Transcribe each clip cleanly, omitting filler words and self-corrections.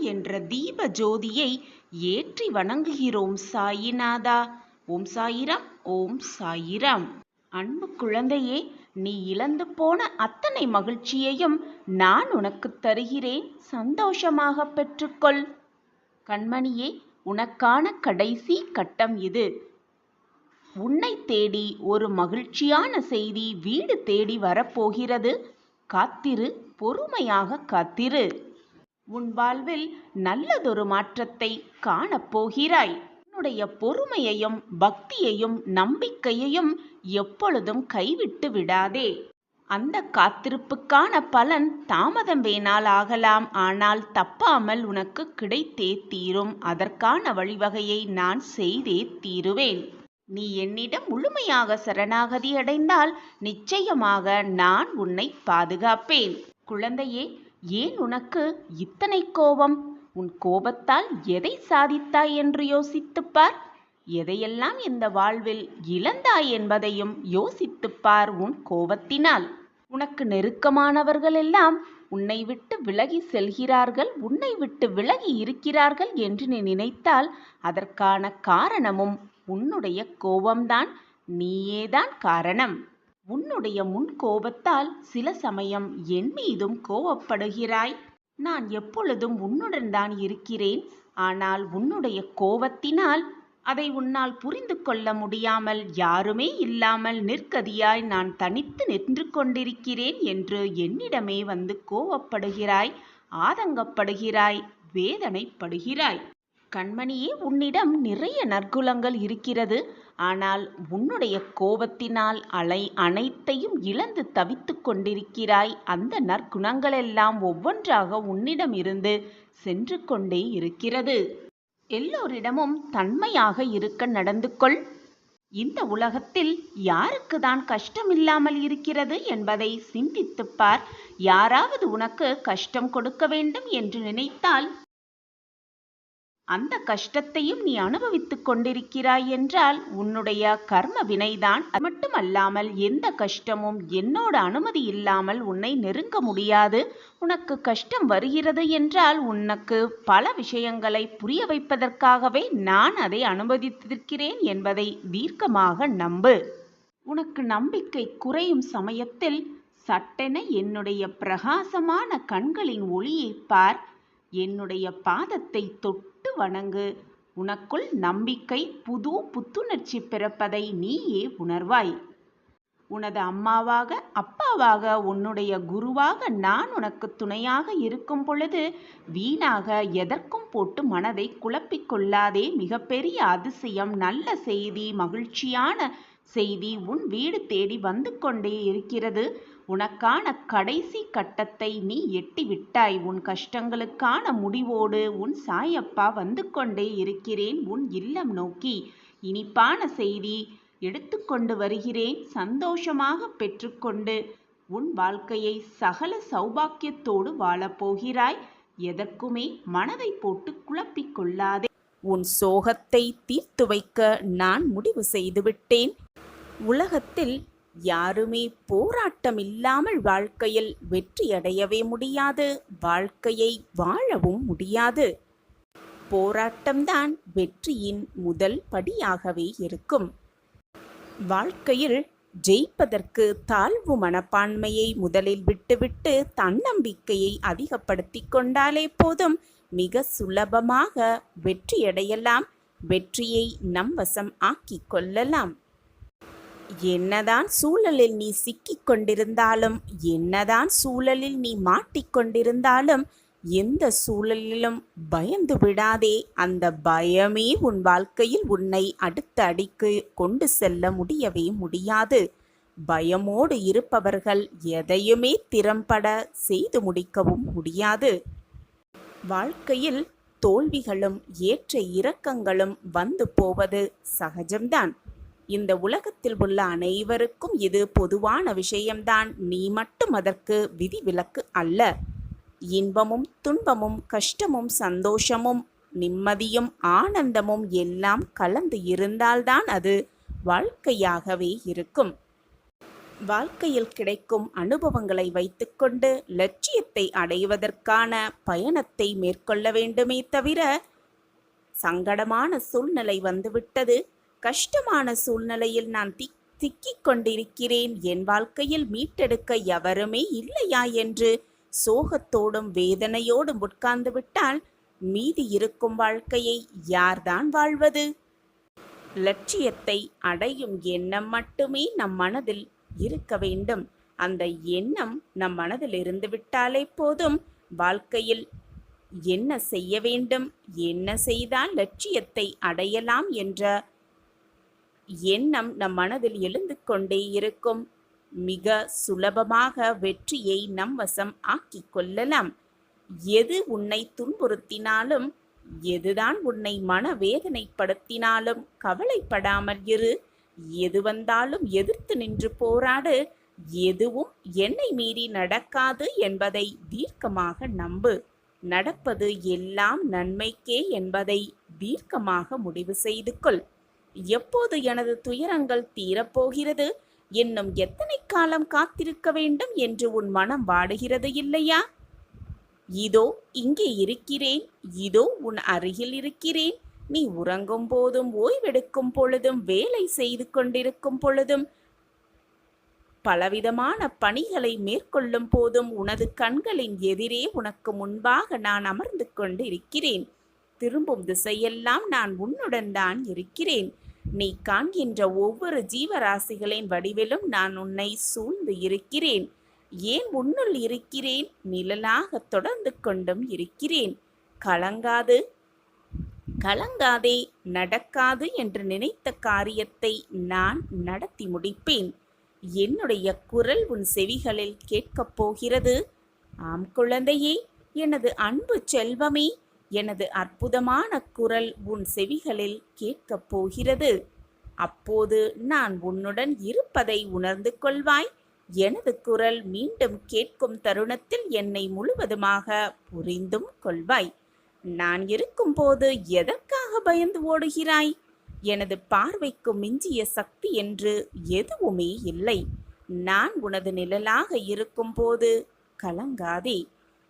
என்ற தீப ஜோதியை ஏற்றி வணங்குகிறோம் சாயிநாதா. ஓம் சாயிராம், ஓம் சாயிராம். அன்பு குழந்தையே, நீ இழந்து போன அத்தனை மகிழ்ச்சியையும் நான் உனக்கு தருகிறேன். சந்தோஷமாக பெற்றுக்கொள். கண்மணியே, உனக்கான கடைசி கட்டம் இது. உன்னை தேடி ஒரு மகிழ்ச்சியான செய்தி வீடு தேடி வரப்போகிறது. காத்திரு, பொறுமையாக காத்திரு. உன் வாழ்வில் நல்லதொரு மாற்றத்தை காணப்போகிறாய். உன்னுடைய பொறுமையையும் பக்தியையும் நம்பிக்கையையும் எப்பொழுதும் கைவிட்டு விடாதே. அந்த காத்திருப்புக்கான பலன் தாமதம் வேணால் ஆகலாம், ஆனால் தப்பாமல் உனக்கு கிடைத்தே தீரும். அதற்கான வழிவகையை நான் செய்தே தீருவேன். நீ என்னிடம் முழுமையாக சரணாகதி அடைந்தால் நிச்சயமாக நான் உன்னை பாதுகாப்பேன். குழந்தையே, ஏன் உனக்கு இத்தனை கோபம்? உன் கோபத்தால் எதை சாதித்தாய் என்று யோசித்துப்பார். எதையெல்லாம் இந்த வாழ்வில் இழந்தாய் என்பதையும் யோசித்துப்பார். உன் கோபத்தினால் உனக்கு நெருக்கமானவர்கள் எல்லாம் உன்னை விட்டு விலகி செல்கிறார்கள், உன்னை விட்டு விலகி இருக்கிறார்கள் என்று நீ நினைத்தால் அதற்கான காரணமும் உன்னுடைய கோபம்தான். நீயேதான் காரணம். உன்னுடைய முன் கோபத்தால் சில சமயம் என் மீதும் கோபப்படுகிறாய். நான் எப்பொழுதும் உன்னுடன் தான் இருக்கிறேன். ஆனால் உன்னுடைய கோபத்தினால் அதை உன்னால் புரிந்து கொள்ள முடியாமல் யாருமே இல்லாமல் நிற்கதியாய் நான் தனித்து நின்று கொண்டிருக்கிறேன் என்று என்னிடமே வந்து கோபப்படுகிறாய், ஆதங்கப்படுகிறாய், வேதனைப்படுகிறாய். கண்மணியே, உன்னிடம் நிறைய நற்குணங்கள் இருக்கிறது. ஆனால் உன்னுடைய கோபத்தினால் அனைத்தையும் இழந்து தவித்து கொண்டிருக்கிறாய். அந்த நற்குணங்களெல்லாம் ஒவ்வொன்றாக உன்னிடம் இருந்து சென்று கொண்டே இருக்கிறது. எல்லோரிடமும் தன்மையாக இருக்க நடந்து கொள். இந்த உலகத்தில் யாருக்கு தான் கஷ்டம் இல்லாமல் இருக்கிறது என்பதை சிந்தித்துப் பார். யாராவது உனக்கு கஷ்டம் கொடுக்க வேண்டும் என்று நினைத்தால் அந்த கஷ்டத்தையும் நீ அனுபவித்துக் கொண்டிருக்கிறாய் என்றால் உன்னுடைய கர்ம வினைதான். அது மட்டுமல்லாமல் எந்த கஷ்டமும் என்னோட அனுமதி இல்லாமல் உன்னை நெருங்க முடியாது. உனக்கு கஷ்டம் வருகிறது என்றால் உனக்கு பல விஷயங்களை புரிய வைப்பதற்காகவே நான் அதை அனுமதித்திருக்கிறேன் என்பதை தீர்க்கமாக நம்பு. உனக்கு நம்பிக்கை குறையும் சமயத்தில் சட்டென என்னுடைய பிரகாசமான கண்களின் ஒளியை பார். என்னுடைய பாதத்தை தொட்டு வணங்கு. உனக்குள் நம்பிக்கை, புத்துணர்ச்சி பிறப்பதை நீயே உணர்வாய். உனது அம்மாவாக, அப்பாவாக, உன்னுடைய குருவாக நான் உனக்கு துணையாக இருக்கும் பொழுது வீணாக எதற்கும் போட்டு மனதை குழப்பிக் கொள்ளாதே. மிகப்பெரிய அதிசயம், நல்ல செய்தி, மகிழ்ச்சியான செய்தி உன் வீடு தேடி வந்து கொண்டே இருக்கிறது. உனக்கான கடைசி கட்டத்தை நீ எட்டிவிட்டாய். உன் கஷ்டங்களுக்கான முடிவோடு உன் சாயப்பா வந்து கொண்டே இருக்கிறேன் உன் இல்லம் நோக்கி. இனிப்பான செய்தி எடுத்துக்கொண்டு வருகிறேன். சந்தோஷமாக பெற்றுக்கொண்டு உன் வாழ்க்கையை சகல சௌபாக்கியத்தோடு வாழப்போகிறாய். எதற்குமே மனதை போட்டு குழப்பிக் கொள்ளாதே. உன் சோகத்தை தீர்த்து வைக்க நான் முடிவு செய்துவிட்டேன். உலகத்தில் யாருமே போராட்டம் இல்லாமல் வாழ்க்கையில் வெற்றியடையவே முடியாது. வாழ்க்கையை வாழவும் முடியாது. போராட்டம்தான் வெற்றியின் முதல் படியாகவே இருக்கும். வாழ்க்கையில் ஜெயிப்பதற்கு தாழ்வு மனப்பான்மையை முதலில் விட்டுவிட்டு தன்னம்பிக்கையை அதிகப்படுத்தி கொண்டாலே போதும். மிக சுலபமாக வெற்றியடையலாம். வெற்றியை நம் வசம் ஆக்கிக் கொள்ளலாம். என்னதான் சூழலில் நீ சிக்கிக் கொண்டிருந்தாலும், என்னதான் சூழலில் நீ மாட்டிக்கொண்டிருந்தாலும், எந்த சூழலிலும் பயந்து விடாதே. அந்த பயமே உன் வாழ்க்கையில் உன்னை அடுத்த அடிக்கு கொண்டு செல்ல முடியவே முடியாது. பயமோடு இருப்பவர்கள் எதையுமே திறம்பட செய்து முடிக்கவும் முடியாது. வாழ்க்கையில் தோல்விகளும் ஏற்ற இறக்கங்களும் வந்து போவது சகஜம்தான். இந்த உலகத்தில் உள்ள அனைவருக்கும் இது பொதுவான விஷயம்தான். நீ மட்டும் அதற்கு விதிவிலக்கு அல்ல. இன்பமும் துன்பமும், கஷ்டமும் சந்தோஷமும், நிம்மதியும் ஆனந்தமும் எல்லாம் கலந்து இருந்தால்தான் அது வாழ்க்கையாகவே இருக்கும். வாழ்க்கையில் கிடைக்கும் அனுபவங்களை வைத்துக்கொண்டு லட்சியத்தை அடைவதற்கான பயணத்தை மேற்கொள்ள வேண்டுமே தவிர, சங்கடமான சூழ்நிலை வந்துவிட்டது, கஷ்டமான சூழ்நிலையில் நான் திக்கிக் கொண்டிருக்கிறேன், என் வாழ்க்கையில் மீட்டெடுக்க எவருமே இல்லையா என்று சோகத்தோடும் வேதனையோடும் உட்கார்ந்து விட்டால் மீதி இருக்கும் வாழ்க்கையை யார்தான் வாழ்வது? லட்சியத்தை அடையும் எண்ணம் மட்டுமே நம் மனதில் இருக்க வேண்டும். அந்த எண்ணம் நம் மனதில் இருந்து விட்டாலே போதும். வாழ்க்கையில் என்ன செய்ய வேண்டும், என்ன செய்தால் லட்சியத்தை அடையலாம் என்ற எண்ணம் நம் மனதில் எழுந்து கொண்டே இருக்கும். மிக சுலபமாக வெற்றியை நம் வசம் ஆக்கிக் கொள்ளலாம். எது உன்னை துன்புறுத்தினாலும், எதுதான் உன்னை மனவேதனைப்படுத்தினாலும் கவலைப்படாமல் இரு. எது வந்தாலும் எதிர்த்து நின்று போராடு. எதுவும் என்னை மீறி நடக்காது என்பதை தீர்க்கமாக நம்பு. நடப்பது எல்லாம் நன்மைக்கே என்பதை தீர்க்கமாக முடிவு செய்து கொள். எப்போது எனது துயரங்கள் தீரப்போகிறது, இன்னும் எத்தனை காலம் காத்திருக்க வேண்டும் என்று உன் மனம் வாடுகிறது இல்லையா? இதோ இங்கே இருக்கிறேன், இதோ உன் அருகில் இருக்கிறேன். நீ உறங்கும் போதும், ஓய்வெடுக்கும் பொழுதும், வேலை செய்து கொண்டிருக்கும் பொழுதும், பலவிதமான பணிகளை மேற்கொள்ளும் போதும் உனது கண்களின் எதிரே உனக்கு முன்பாக நான் அமர்ந்து கொண்டு இருக்கிறேன். திரும்பும் திசையெல்லாம் நான் உன்னுடன் தான் இருக்கிறேன். நீ காண்கின்ற ஒவ்வொரு ஜீவராசிகளின் வடிவிலும் நான் உன்னை சூழ்ந்து இருக்கிறேன். ஏன் உன்னுள் இருக்கிறேன், நிழலாக தொடர்ந்து கொண்டும் இருக்கிறேன். கலங்காது, கலங்காதே, நடக்காது என்று நினைத்த காரியத்தை நான் நடத்தி முடிப்பேன். என்னுடைய குரல் உன் செவிகளில் கேட்கப் போகிறது. ஆம் குழந்தையே, எனது அன்பு செல்வமே, எனது அற்புதமான குரல் உன் செவிகளில் கேட்கப் போகிறது. அப்போது நான் உன்னுடன் இருப்பதை உணர்ந்து கொள்வாய். எனது குரல் மீண்டும் கேட்கும் தருணத்தில் என்னை முழுவதுமாக புரிந்தும் கொள்வாய். நான் இருக்கும்போது எதற்காக பயந்து ஓடுகிறாய்? எனது பார்வைக்கு மிஞ்சிய சக்தி என்று எதுவுமே இல்லை. நான் உனது நிழலாக இருக்கும்போது கலங்காதே.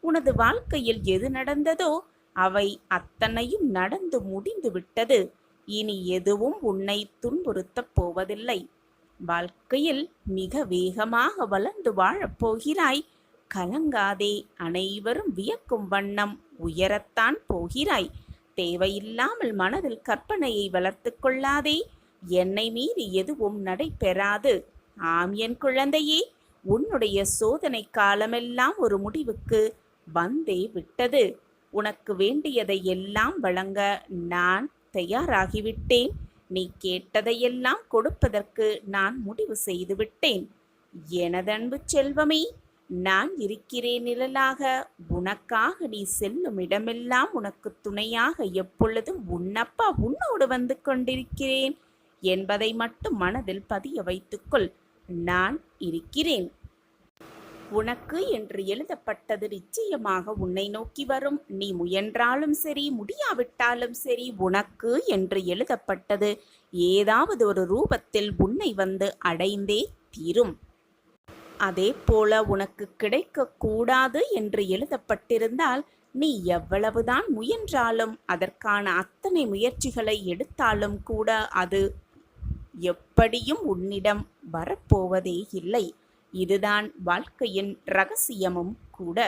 உனது வாழ்க்கையில் எது நடந்ததோ அவை அத்தனையும் நடந்து முடிந்து விட்டது. இனி எதுவும் உன்னை துன்புறுத்தப் போவதில்லை. வாழ்க்கையில் மிக வேகமாக வளர்ந்து வாழப்போகிறாய். கலங்காதே, அனைவரும் வியக்கும் வண்ணம் உயரத்தான் போகிறாய். தேவையில்லாமல் மனதில் கற்பனையை வளர்த்து கொள்ளாதே. என்னை மீறி எதுவும் நடைபெறாது. ஆம் என் குழந்தையே, உன்னுடைய சோதனை காலமெல்லாம் ஒரு முடிவுக்கு வந்தே விட்டது. உனக்கு வேண்டியதை எல்லாம் வழங்க நான் தயாராகிவிட்டேன். நீ கேட்டதையெல்லாம் கொடுப்பதற்கு நான் முடிவு செய்துவிட்டேன். எனதன்பு செல்வமே, நான் இருக்கிறேன் நிழலாக. உனக்காக நீ செல்லும் இடமெல்லாம் உனக்கு துணையாக எப்பொழுதும் உன்னப்பா உன்னோடு வந்து கொண்டிருக்கிறேன் என்பதை மட்டும் மனதில் பதிய வைத்துக்கொள். நான் இருக்கிறேன். உனக்கு என்று எழுதப்பட்டது நிச்சயமாக உன்னை நோக்கி வரும். நீ முயன்றாலும் சரி, முடியாவிட்டாலும் சரி, உனக்கு என்று எழுதப்பட்டது ஏதாவது ஒரு ரூபத்தில் உன்னை வந்து அடைந்தே தீரும். அதே போல உனக்கு கிடைக்கக்கூடாது என்று எழுதப்பட்டிருந்தால் நீ எவ்வளவுதான் முயன்றாலும், அதற்கான அத்தனை முயற்சிகளை எடுத்தாலும் கூட அது எப்படியும் உன்னிடம் வரப்போவதே இல்லை. இதுதான் வாழ்க்கையின் ரகசியமும் கூட.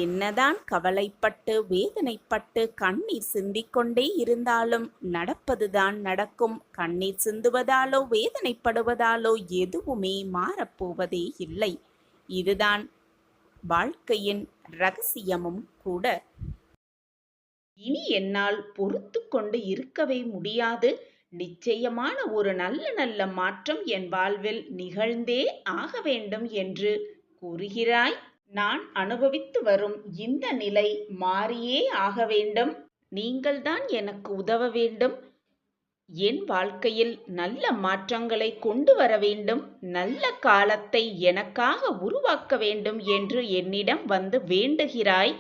என்னதான் கவலைப்பட்டு வேதனைப்பட்டு கண்ணீர் சிந்திக்கொண்டே இருந்தாலும் நடப்பதுதான் நடக்கும். கண்ணீர் சிந்துவதாலோ வேதனைப்படுவதாலோ எதுவுமே மாறப்போவதே இல்லை. இதுதான் வாழ்க்கையின் ரகசியமும் கூட. இனி என்னால் பொறுத்து கொண்டு இருக்கவே முடியாது. நிச்சயமான ஒரு நல்ல நல்ல மாற்றம் என் வாழ்வில் நிகழ்ந்தே ஆக வேண்டும் என்று கூறுகிறாய். நான் அனுபவித்து வரும் இந்த நிலை மாறியே ஆக வேண்டும். நீங்கள்தான் எனக்கு உதவ வேண்டும். என் வாழ்க்கையில் நல்ல மாற்றங்களை கொண்டு வர வேண்டும். நல்ல காலத்தை எனக்காக உருவாக்க வேண்டும் என்று என்னிடம் வந்து வேண்டுகிறாய்.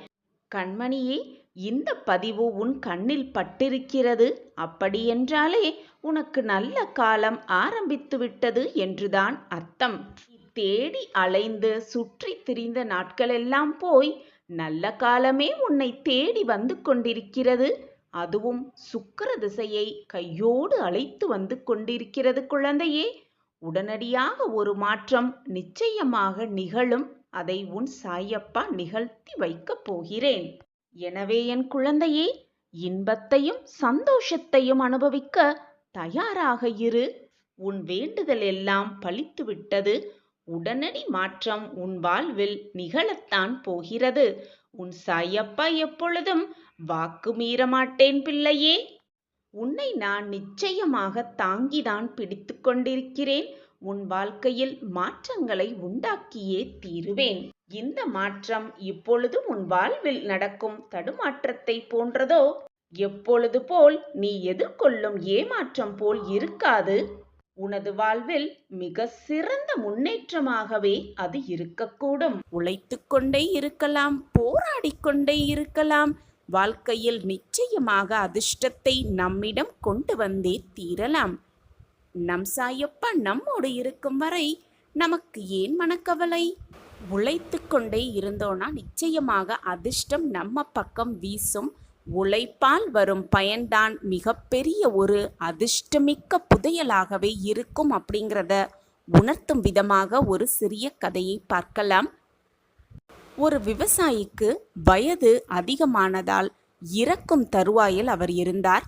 கண்மணியே, இந்த பதிவு உன் கண்ணில் பட்டிருக்கிறது, அப்படியென்றாலே உனக்கு நல்ல காலம் ஆரம்பித்து விட்டது என்றுதான் அர்த்தம். தேடி அலைந்து சுற்றி திரிந்த நாட்களெல்லாம் போய் நல்ல காலமே உன்னை தேடி வந்து கொண்டிருக்கிறது. அதுவும் சுக்கிர திசையை கையோடு அழைத்து வந்து கொண்டிருக்கிறது குழந்தையே. உடனடியாக ஒரு மாற்றம் நிச்சயமாக நிகழும். அதை உன் சாயப்பா நிகழ்த்தி வைக்கப் போகிறேன். எனவே என் குழந்தையே, இன்பத்தையும் சந்தோஷத்தையும் அனுபவிக்க தயாராக இரு. உன் வேண்டுதல் எல்லாம் பலித்து விட்டது. உடனடி மாற்றம் உன் வாழ்வில் நிகழத்தான் போகிறது. உன் சாயப்பா எப்பொழுதும் வாக்கு மீற மாட்டேன் பிள்ளையே. உன்னை நான் நிச்சயமாக தாங்கிதான் பிடித்து கொண்டிருக்கிறேன். உன் வாழ்க்கையில் மாற்றங்களை உண்டாக்கியே தீருவேன். இந்த மாற்றம் இப்பொழுதும் உன் வாழ்வில் நடக்கும் தடுமாற்றத்தை போன்றதோ? எப்பொழுது போல் நீ எதிர்கொள்ளும் ஏமாற்றம் போல் இருக்காது. உனது வாழ்வில் மிக சிறந்த முன்னேற்றமாகவே அது இருக்கக்கூடும். உழைத்துக் கொண்டே இருக்கலாம், போராடிக்கொண்டே இருக்கலாம். வாழ்க்கையில் நிச்சயமாக அதிர்ஷ்டத்தை நம்மிடம் கொண்டு வந்தே தீரலாம். நம் சாயப்பா நம்மோடு இருக்கும் வரை நமக்கு ஏன் மனக்கவலை? உழைத்து கொண்டே இருந்தோன்னா நிச்சயமாக அதிர்ஷ்டம் நம்ம பக்கம் வீசும். உழைப்பால் வரும் பயன்தான் மிகப்பெரிய ஒரு அதிர்ஷ்டமிக்க புதையலாகவே இருக்கும் அப்படிங்கிறத உணர்த்தும் விதமாக ஒரு சிறிய கதையை பார்க்கலாம். ஒரு விவசாயிக்கு வயது அதிகமானதால் இறக்கும் தருவாயில் அவர் இருந்தார்.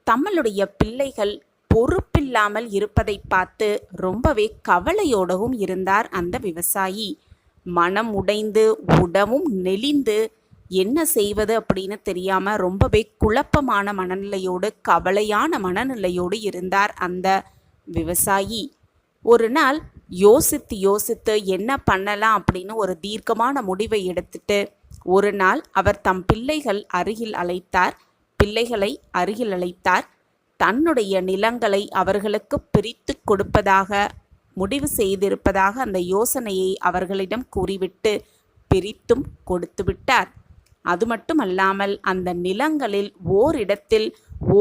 தம்முடைய பிள்ளைகள் பொறுப்பில்லாமல் இருப்பதை பார்த்து ரொம்பவே கவலையோடவும் இருந்தார் அந்த விவசாயி. மனம் உடைந்து உடவும் நெளிந்து என்ன செய்வது அப்படின்னு தெரியாம ரொம்பவே குழப்பமான மனநிலையோடு கவலையான மனநிலையோடு இருந்தார் அந்த விவசாயி. ஒரு நாள் யோசித்து என்ன பண்ணலாம் அப்படின்னு ஒரு தீர்க்கமான முடிவை எடுத்துட்டு ஒரு நாள் அவர் தம் பிள்ளைகளை அருகில் அழைத்தார். தன்னுடைய நிலங்களை அவர்களுக்கு பிரித்து கொடுப்பதாக முடிவு செய்திருப்பதாக அந்த யோசனையை அவர்களிடம் கூறிவிட்டு பிரித்தும் கொடுத்து விட்டார். அது மட்டுமல்லாமல் அந்த நிலங்களில் ஓரிடத்தில்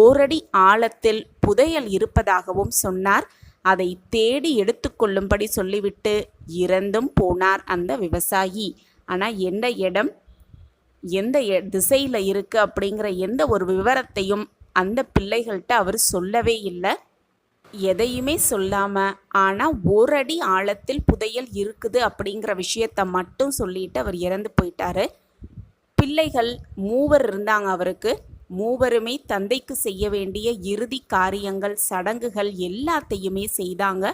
ஓரடி ஆழத்தில் புதையல் இருப்பதாகவும் சொன்னார். அதை தேடி எடுத்துக்கொள்ளும்படி சொல்லிவிட்டு இறந்தும் போனார் அந்த விவசாயி. ஆனால் எந்த இடம் எந்த திசையில் இருக்கு அப்படிங்கிற எந்த ஒரு விவரத்தையும் அந்த பிள்ளைகள்கிட்ட அவர் சொல்லவே இல்லை. எதையுமே சொல்லாமல் ஆனால் ஓரடி ஆழத்தில் புதையல் இருக்குது அப்படிங்கிற விஷயத்தை மட்டும் சொல்லிட்டு அவர் இறந்து போயிட்டாரு. பிள்ளைகள் 3 இருந்தாங்க அவருக்கு. 3மே தந்தைக்கு செய்ய வேண்டிய இறுதி காரியங்கள் சடங்குகள் எல்லாத்தையுமே செய்தாங்க.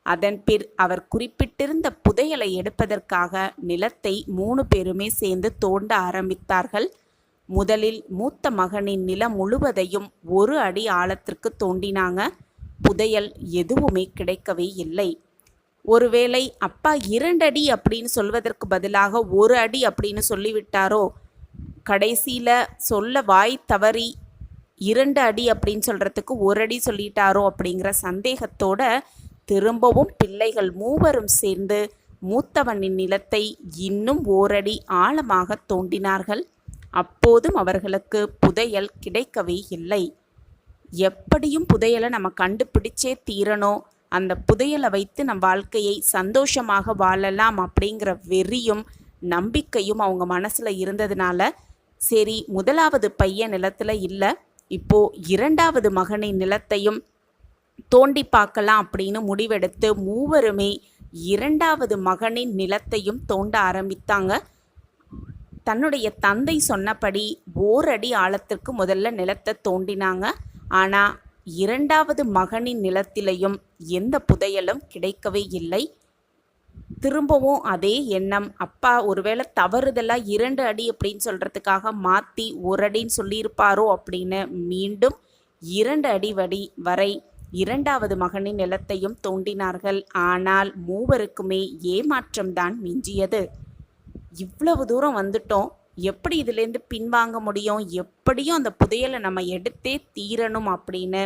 அதன் பின் அவர் குறிப்பிட்டிருந்த புதையலை எடுப்பதற்காக நிலத்தை 3 பேருமே சேர்ந்து தோண்ட ஆரம்பித்தார்கள். முதலில் மூத்த மகனின் நிலம் முழுவதையும் 1 அடி ஆழத்திற்கு தோண்டினாங்க. புதையல் எதுவுமே கிடைக்கவே இல்லை. ஒருவேளை அப்பா 2 அடி அப்படின்னு சொல்வதற்கு பதிலாக 1 அடி அப்படின்னு சொல்லிவிட்டாரோ, கடைசியில் சொல்ல வாய் தவறி 2 அடி அப்படின்னு சொல்கிறதுக்கு 1 அடி சொல்லிட்டாரோ அப்படிங்கிற சந்தேகத்தோட திரும்பவும் பிள்ளைகள் 3 சேர்ந்து மூத்தவனின் நிலத்தை இன்னும் 1 அடி ஆழமாக தோண்டினார்கள். அப்போதும் அவர்களுக்கு புதையல் கிடைக்கவே இல்லை. எப்படியும் புதையலை நம்ம கண்டுபிடிச்சே தீரணும், அந்த புதையலை வைத்து நம் வாழ்க்கையை சந்தோஷமாக வாழலாம் அப்படிங்கிற வெறியும் நம்பிக்கையும் அவங்க மனசில் இருந்ததுனால சரி, முதலாவது பையன் நிலத்தில் இல்லை, இப்போது 2வது மகனின் நிலத்தையும் தோண்டி பார்க்கலாம் அப்படின்னு முடிவெடுத்து 3மே 2வது மகனின் நிலத்தையும் தோண்ட ஆரம்பித்தாங்க. தன்னுடைய தந்தை சொன்னபடி 1 அடி ஆழத்திற்கு முதல்ல நிலத்தை தோண்டினாங்க. ஆனால் 2வது மகனின் நிலத்திலையும் எந்த புதையலும் கிடைக்கவே இல்லை. திரும்பவும் அதே எண்ணம், அப்பா ஒருவேளை தவறுதலாக 2 அடி அப்படின்னு சொல்கிறதுக்காக மாற்றி 1 அடின்னு சொல்லியிருப்பாரோ அப்படின்னு மீண்டும் 2 அடி வரை 2வது மகனின் நிலத்தையும் தோண்டினார்கள். ஆனால் 3க்குமே ஏமாற்றம்தான் மிஞ்சியது. இவ்வளவு தூரம் வந்துட்டோம், எப்படி இதிலேருந்து பின்வாங்க முடியும்? எப்படியும் அந்த புதையலை நம்ம எடுத்தே தீரணும் அப்படின்னு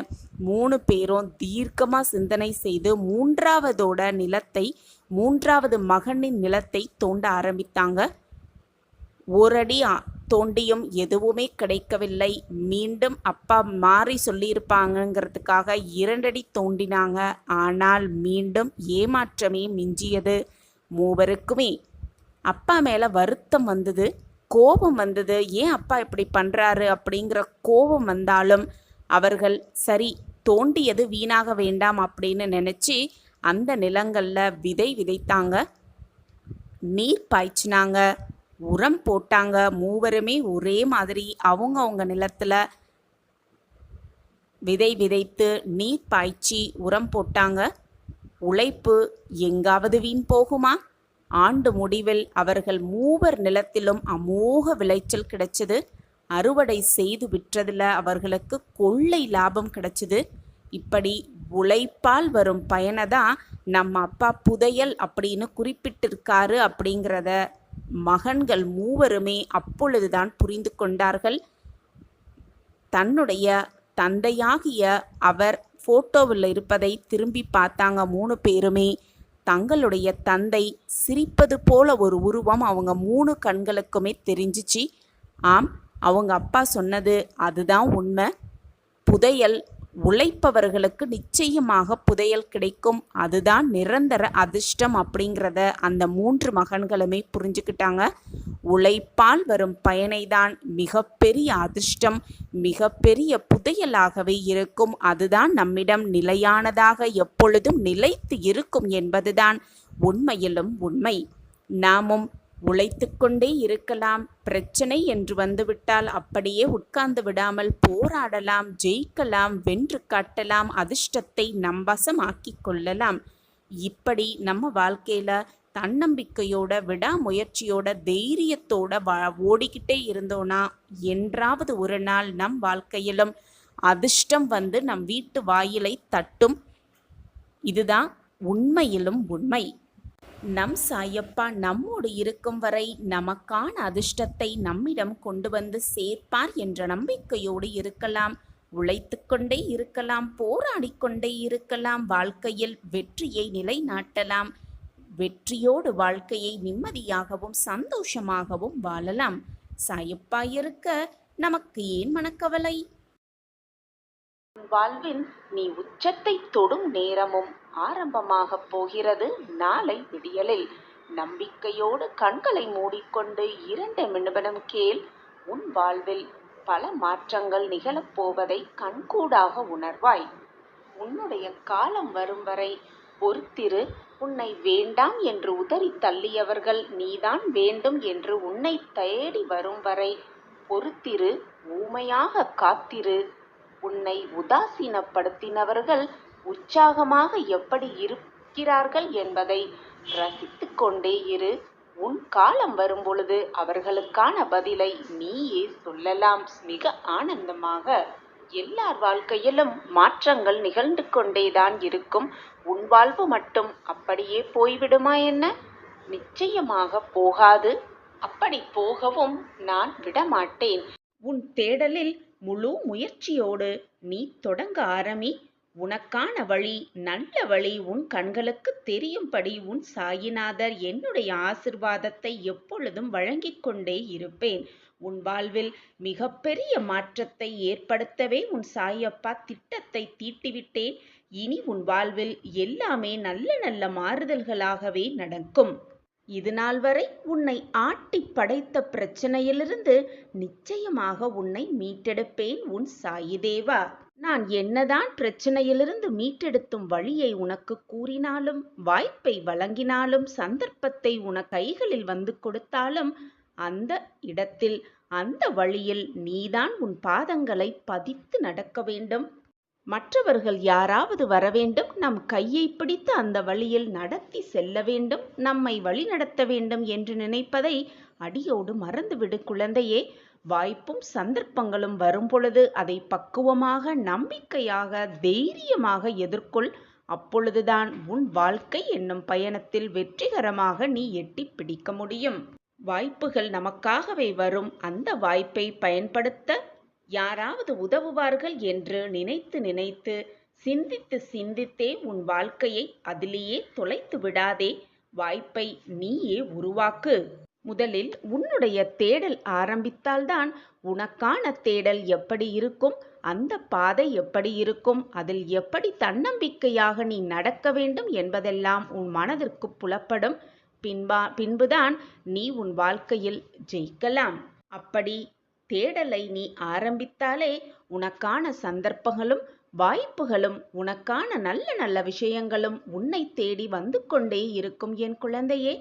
3 பேரும் தீர்க்கமாக சிந்தனை செய்து 3வது மகனின் நிலத்தை தோண்ட ஆரம்பித்தாங்க. 1 அடி தோண்டியும் எதுவுமே கிடைக்கவில்லை. மீண்டும் அப்பா மாறி சொல்லியிருப்பாங்கங்கிறதுக்காக 2 அடி தோண்டினாங்க. ஆனால் மீண்டும் ஏமாற்றமே மிஞ்சியது. மூவருக்குமே அப்பா மேலே வருத்தம் வந்தது, கோபம் வந்தது. ஏன் அப்பா இப்படி பண்ணுறாரு அப்படிங்கிற கோபம் வந்தாலும் அவர்கள் சரி தோண்டியது வீணாக வேண்டாம் அப்படின்னு நினச்சி அந்த நிலங்களில் விதை விதைத்தாங்க, நீர் பாய்ச்சினாங்க, உரம் போட்டாங்க. மூவருமே ஒரே மாதிரி அவங்க நிலத்தில் விதை விதைத்து நீர் பாய்ச்சி உரம் போட்டாங்க. உழைப்பு எங்காவது வீண் போகுமா? ஆண்டு முடிவில் அவர்கள் மூவர் நிலத்திலும் அமோக விளைச்சல் கிடைச்சது. அறுவடை செய்து விற்றதில் அவர்களுக்கு கொள்ளை லாபம் கிடைச்சது. இப்படி உழைப்பால் வரும் பயனை தான் நம்ம அப்பா புதையல் அப்படின்னு குறிப்பிட்டிருக்காரு அப்படிங்கிறத மகன்கள் மூவருமே அப்பொழுதுதான் புரிந்து கொண்டார்கள். தன்னுடைய தந்தையாகிய அவர் ஃபோட்டோவில் இருப்பதை திரும்பி பார்த்தாங்க 3 பேருமே. தங்களுடைய தந்தை சிரிப்பது போல ஒரு உருவம் அவங்க 3 கண்களுக்குமே தெரிஞ்சிச்சு. ஆம், அவங்க அப்பா சொன்னது அதுதான் உண்மை. புதையல் உழைப்பவர்களுக்கு நிச்சயமாக புதையல் கிடைக்கும், அதுதான் நிரந்தர அதிர்ஷ்டம் அப்படிங்கிறத அந்த 3 மகன்களுமே புரிஞ்சுக்கிட்டாங்க. உழைப்பால் வரும் பயனை தான் மிகப்பெரிய அதிர்ஷ்டம், மிகப்பெரிய புதையலாகவே இருக்கும். அதுதான் நம்மிடம் நிலையானதாக எப்பொழுதும் நிலைத்து இருக்கும் என்பதுதான் உண்மையிலும் உண்மை. நாமும் உழைத்து கொண்டே இருக்கலாம். பிரச்சனை என்று வந்துவிட்டால் அப்படியே உட்கார்ந்து விடாமல் போராடலாம், ஜெயிக்கலாம், வென்று காட்டலாம், அதிர்ஷ்டத்தை நம் வசமாக்கி கொள்ளலாம். இப்படி நம்ம வாழ்க்கையில் தன்னம்பிக்கையோட, விடாமுயற்சியோட, தைரியத்தோட ஓடிக்கிட்டே இருந்தோன்னா என்றாவது ஒரு நாள் நம் வாழ்க்கையிலும் அதிர்ஷ்டம் வந்து நம் வீட்டு வாயிலை தட்டும். இதுதான் உண்மையிலும் உண்மை. நம் சாயப்பா நம்மோடு இருக்கும் வரை நமக்கான அதிர்ஷ்டத்தை நம்மிடம் கொண்டு வந்து சேர்ப்பார் என்ற நம்பிக்கையோடு இருக்கலாம். உழைத்து கொண்டே இருக்கலாம், போராடிக்கொண்டே இருக்கலாம். வாழ்க்கையில் வெற்றியை நிலைநாட்டலாம். வெற்றியோடு வாழ்க்கையை நிம்மதியாகவும் சந்தோஷமாகவும் வாழலாம். சாயப்பா இருக்க நமக்கு ஏன் மனக்கவலை? வாழ்வில் நீ உச்சத்தை தொடும் நேரமும் ஆரம்பமாக போகிறது நாளை விடியலில். நம்பிக்கையோடு கண்களை மூடிக்கொண்டு 2 நிமிடம் கேள். உன் வாழ்வில் பல மாற்றங்கள் நிகழப்போவதை கண்கூடாக உணர்வாய். உன்னுடைய காலம் வரும் வரை பொறுத்திரு. உன்னை வேண்டாம் என்று உதறி தள்ளியவர்கள் நீதான் வேண்டும் என்று உன்னை தேடி வரும் வரை பொறுத்திரு. ஊமையாக காத்திரு. உன்னை உதாசீனப்படுத்தினவர்கள் உற்சாகமாக எப்படி இருக்கிறார்கள் என்பதை ரசித்து கொண்டே இரு. உன் காலம் வரும்பொழுது அவர்களுக்கான பதிலை நீயே சொல்லலாம் மிக ஆனந்தமாக. எல்லார் வாழ்க்கையிலும் மாற்றங்கள் நிகழ்ந்து கொண்டேதான் இருக்கும். உன் வாழ்வு மட்டும் அப்படியே போய்விடுமா என்ன? நிச்சயமாக போகாது. அப்படி போகவும் நான் விடமாட்டேன். உன் தேடலில் முழு முயற்சியோடு நீ தொடங்க ஆரம்பி. உனக்கான வழி, நல்ல வழி உன் கண்களுக்கு தெரியும்படி உன் சாயிநாதர் என்னுடைய ஆசிர்வாதத்தை எப்பொழுதும் வழங்கிக் கொண்டே இருப்பேன். உன் வாழ்வில் மிகப்பெரிய மாற்றத்தை ஏற்படுத்தவே உன் சாயப்பா திட்டத்தை தீட்டிவிட்டேன். இனி உன் வாழ்வில் எல்லாமே நல்ல நல்ல மாறுதல்களாகவே நடக்கும். இதுநாள் வரை உன்னை ஆட்டி படைத்த பிரச்சனையிலிருந்து நிச்சயமாக உன்னை மீட்டெடுப்பேன் உன் சாயி தேவா. நான் என்னதான் பிரச்சனையிலிருந்து மீட்டெடுத்தும் வழியை உனக்கு கூறினாலும், வாய்ப்பை வழங்கினாலும், சந்தர்ப்பத்தை உன கைகளில் வந்து கொடுத்தாலும், அந்த இடத்தில் அந்த வழியில் நீதான் உன் பாதங்களை பதித்து நடக்க வேண்டும். மற்றவர்கள் யாராவது வரவேண்டும், நம் கையை பிடித்து அந்த வழியில் நடத்தி செல்ல வேண்டும், நம்மை வழி நடத்த வேண்டும் என்று நினைப்பதை அடியோடு மறந்துவிடு குழந்தையே. வாய்ப்பும் சந்தர்ப்பங்களும் வரும்பொழுது அதை பக்குவமாக, நம்பிக்கையாக, தைரியமாக எதிர்கொள். அப்பொழுதுதான் உன் வாழ்க்கை என்னும் பயணத்தில் வெற்றிகரமாக நீ எட்டி பிடிக்க முடியும். வாய்ப்புகள் நமக்காகவே வரும். அந்த வாய்ப்பை பயன்படுத்த யாராவது உதவுவார்கள் என்று நினைத்து நினைத்து சிந்தித்து சிந்தித்தே உன் வாழ்க்கையை அதிலேயே தொலைத்து விடாதே. வாய்ப்பை நீயே உருவாக்கு. முதலில் உன்னுடைய தேடல் ஆரம்பித்தால்தான் உனக்கான தேடல் எப்படி இருக்கும், அந்த பாதை எப்படி இருக்கும், அதில் எப்படி தன்னம்பிக்கையாக நீ நடக்க வேண்டும் என்பதெல்லாம் உன் மனதிற்கு புலப்படும். பின்புதான் நீ உன் வாழ்க்கையில் ஜெயிக்கலாம். அப்படி தேடலை நீ ஆரம்பித்தாலே உனக்கான சந்தர்ப்பங்களும் வாய்ப்புகளும் உனக்கான நல்ல நல்ல விஷயங்களும் உன்னை தேடி வந்து கொண்டே இருக்கும். என் குழந்தையே,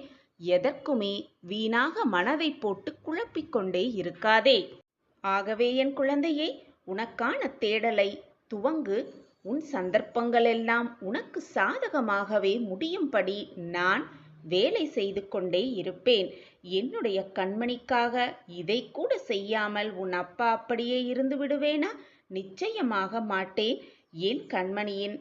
எதற்குமே வீணாக மனதை போட்டு குழப்பிக்கொண்டே இருக்காதே. ஆகவே என் குழந்தையே, உனக்கான தேடலை துவங்கு. உன் சந்தர்ப்பங்களெல்லாம் உனக்கு சாதகமாகவே முடியும்படி நான் வேலை செய்து கொண்டே இருப்பேன். என்னுடைய கண்மணிக்காக இதை கூட செய்யாமல் உன் அப்பா அப்படியே இருந்து விடுவேனா? நிச்சயமாக மாட்டேன். என் கண்மணியின்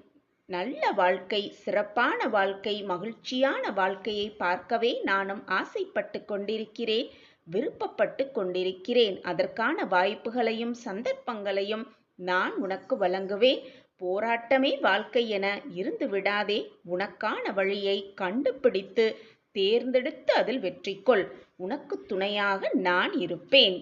நல்ல வாழ்க்கை, சிறப்பான வாழ்க்கை, மகிழ்ச்சியான வாழ்க்கையை பார்க்கவே நானும் ஆசைப்பட்டு கொண்டிருக்கிறேன், விருப்பப்பட்டு கொண்டிருக்கிறேன். அதற்கான வாய்ப்புகளையும் சந்தர்ப்பங்களையும் நான் உனக்கு வழங்குவேன். போராட்டமே வாழ்க்கை என இருந்து விடாதே. உனக்கான வழியை கண்டுபிடித்து தேர்ந்தெடுத்து அதில் வெற்றி கொள். உனக்கு துணையாக நான் இருப்பேன்.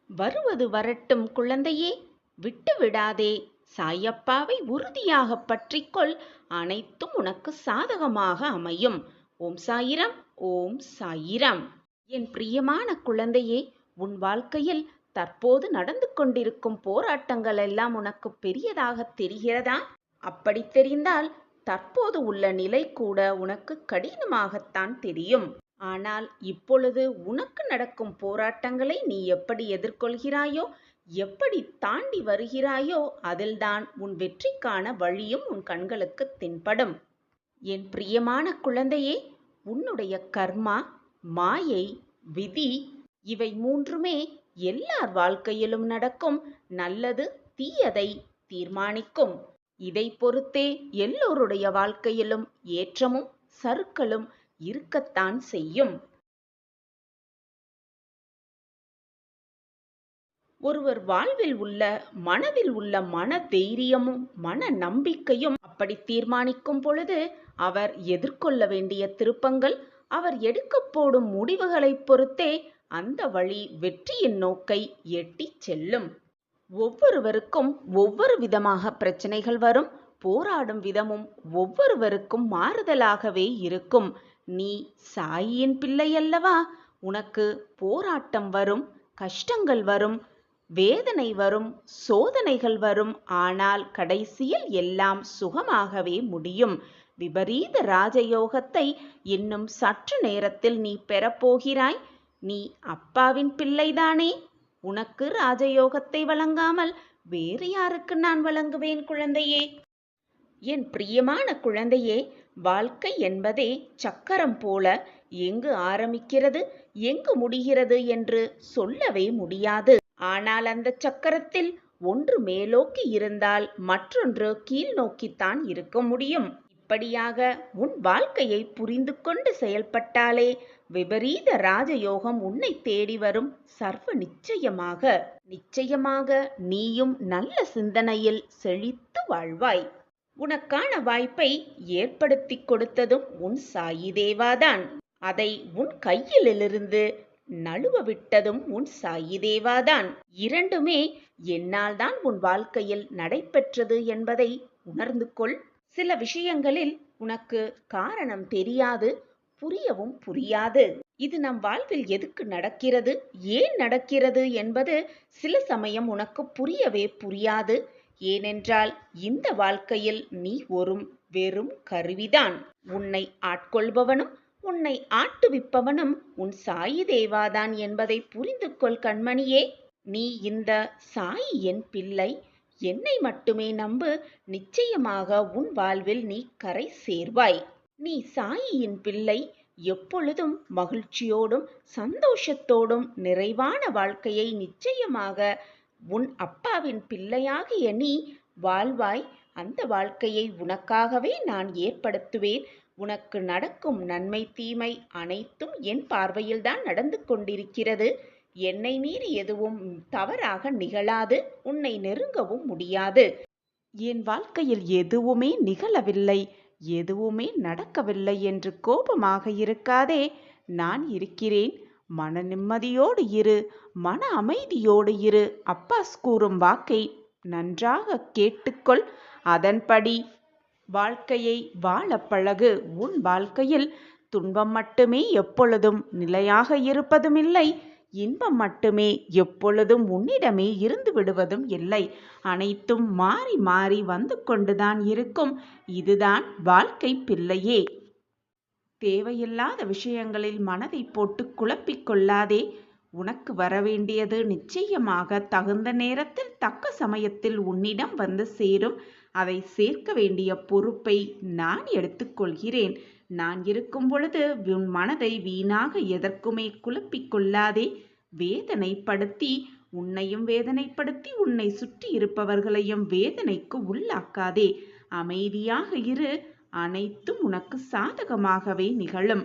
வருவது வரட்டும் குழந்தையே, விட்டு விடாதே. சாயப்பாவை உறுதியாக பற்றிக்கொள். அனைத்தும் உனக்கு சாதகமாக அமையும். ஓம் சாயிரம், ஓம் சாயிரம். என் பிரியமான குழந்தையே, உன் வாழ்க்கையில் தற்போது நடந்து கொண்டிருக்கும் போராட்டங்கள் எல்லாம் உனக்கு பெரியதாக தெரிகிறதா? அப்படி தெரிந்தால் தற்போது உள்ள நிலை கூட உனக்கு கடினமாகத்தான் தெரியும். ஆனால் இப்பொழுது உனக்கு நடக்கும் போராட்டங்களை நீ எப்படி எதிர்கொள்கிறாயோ, எப்படி தாண்டி வருகிறாயோ, அதில்தான் உன் வெற்றிக்கான வழியும் உன் கண்களுக்கு தென்படும். என் பிரியமான குழந்தையே, உன்னுடைய கர்மா, மாயை, விதி இவை மூன்றுமே எல்லார் வாழ்க்கையிலும் நடக்கும் நல்லது தீயதை தீர்மானிக்கும். இதை பொறுத்தே எல்லோருடைய வாழ்க்கையிலும் ஏற்றமும் சறுக்கலும் இருக்கத்தான் செய்யும். ஒருவர் வாழ்வில் உள்ள மனதில் உள்ள மன தைரியமும் மன நம்பிக்கையும் அப்படி தீர்மானிக்கும் பொழுது அவர் எதிர்கொள்ள வேண்டிய திருப்பங்கள், அவர் எடுக்கப் போடும் முடிவுகளை பொறுத்தே அந்த வழி வெற்றியின் நோக்கை எட்டிச் செல்லும். ஒவ்வொருவருக்கும் ஒவ்வொரு விதமாக பிரச்சனைகள் வரும். போராடும் விதமும் ஒவ்வொருவருக்கும் மாறுதலாகவே இருக்கும். நீ சாயின் பிள்ளை அல்லவா? உனக்கு போராட்டம் வரும், கஷ்டங்கள் வரும், வேதனை வரும், சோதனைகள் வரும். ஆனால் கடைசியில் எல்லாம் சுகமாகவே முடியும். விபரீத ராஜயோகத்தை இன்னும் சற்று நேரத்தில் நீ பெறப்போகிறாய். நீ அப்பாவின் பிள்ளைதானே? உனக்கு ராஜயோகத்தை வழங்காமல் வேறு யாருக்கு நான் வழங்குவேன் குழந்தையே? என் பிரியமான குழந்தையே, வாழ்க்கை என்பதே சக்கரம் போல எங்கு ஆரம்பிக்கிறது எங்கு முடிகிறது என்று சொல்லவே முடியாது. ஆனால் அந்த சக்கரத்தில் ஒன்று மேலோக்கி இருந்தால் மற்றொன்று கீழ் நோக்கித்தான் இருக்க முடியும். இப்படியாக உன் வாழ்க்கையை புரிந்து கொண்டு செயல்பட்டாலே விபரீத ராஜயோகம் உன்னை தேடி வரும். சர்வ நிச்சயமாக நீயும் நல்ல சிந்தனையில் செழித்து வாழ்வாய். உனக்கான வாய்ப்பை ஏற்படுத்தி கொடுத்ததும் உன் சாயி தேவாதான். அதை உன் கையிலிருந்து நழுவ விட்டதும் உன் சாயி தேவாதான். இரண்டுமே என்னால் தான் உன் வாழ்க்கையில் நடைபெற்றது என்பதை உணர்ந்து கொள். சில விஷயங்களில் உனக்கு காரணம் தெரியாது, புரியவும் புரியாது. இது நம் வாழ்வில் எதுக்கு நடக்கிறது, ஏன் நடக்கிறது என்பது சில சமயம் உனக்கு புரியவே புரியாது. ஏனென்றால் இந்த வாழ்க்கையில் நீ வெறும் கருவிதான். உன்னை ஆட்கொள்பவனும் உன்னை ஆட்டுவிப்பவனும் உன் சாயி தேவாதான் என்பதை புரிந்து கொள் கண்மணியே. நீ இந்த சாயி என் பிள்ளை, என்னை மட்டுமே நம்பு. நிச்சயமாக உன் வாழ்வில் நீ கரை சேர்வாய். நீ சாயியின் பிள்ளை. எப்பொழுதும் மகிழ்ச்சியோடும் சந்தோஷத்தோடும் நிறைவான வாழ்க்கையை நிச்சயமாக உன் அப்பாவின் பிள்ளையாகிய நீ வாழ்வாய். அந்த வாழ்க்கையை உனக்காகவே நான் ஏற்படுத்துவேன். உனக்கு நடக்கும் நன்மை தீமை அனைத்தும் என் பார்வையில்தான் நடந்து கொண்டிருக்கிறது. என்னை மீறி எதுவும் தவறாக நிகழாது, உன்னை நெருங்கவும் முடியாது. என் வாழ்க்கையில் எதுவுமே நிகழவில்லை, எதுவுமே நடக்கவில்லை என்று கோபமாக இருக்காதே. நான் இருக்கிறேன். மன நிம்மதியோடு இரு, மன அமைதியோடு இரு. அப்பாஸ் கூறும் வாக்கை நன்றாக கேட்டுக்கொள். அதன்படி வாழ்க்கையை வாழ பழகு. உன் வாழ்க்கையில் துன்பம் மட்டுமே எப்பொழுதும் நிலையாக இருப்பதுமில்லை, இன்பம் மட்டுமே எப்பொழுதும் உன்னிடமே இருந்து விடுவதும் இல்லை. அனைத்தும் மாறி மாறி வந்து கொண்டுதான் இருக்கும். இதுதான் வாழ்க்கை பிள்ளையே. தேவையில்லாத விஷயங்களில் மனதை போட்டு குழப்பிக் கொள்ளாதே. உனக்கு வரவேண்டியது நிச்சயமாக தகுந்த நேரத்தில் தக்க சமயத்தில் உன்னிடம் வந்து சேரும். அதை சேர்க்க வேண்டிய பொறுப்பை நான் எடுத்துக்கொள்கிறேன். நான் இருக்கும் பொழுது உன் மனதை வீணாக எதற்குமே குழப்பிக் கொள்ளாதே. வேதனைப்படுத்தி உன்னையும் வேதனைப்படுத்தி உன்னை சுற்றி இருப்பவர்களையும் வேதனைக்கு உள்ளாக்காதே. அமைதியாக இரு. அனைத்தும் உனக்கு சாதகமாகவே நிகழும்.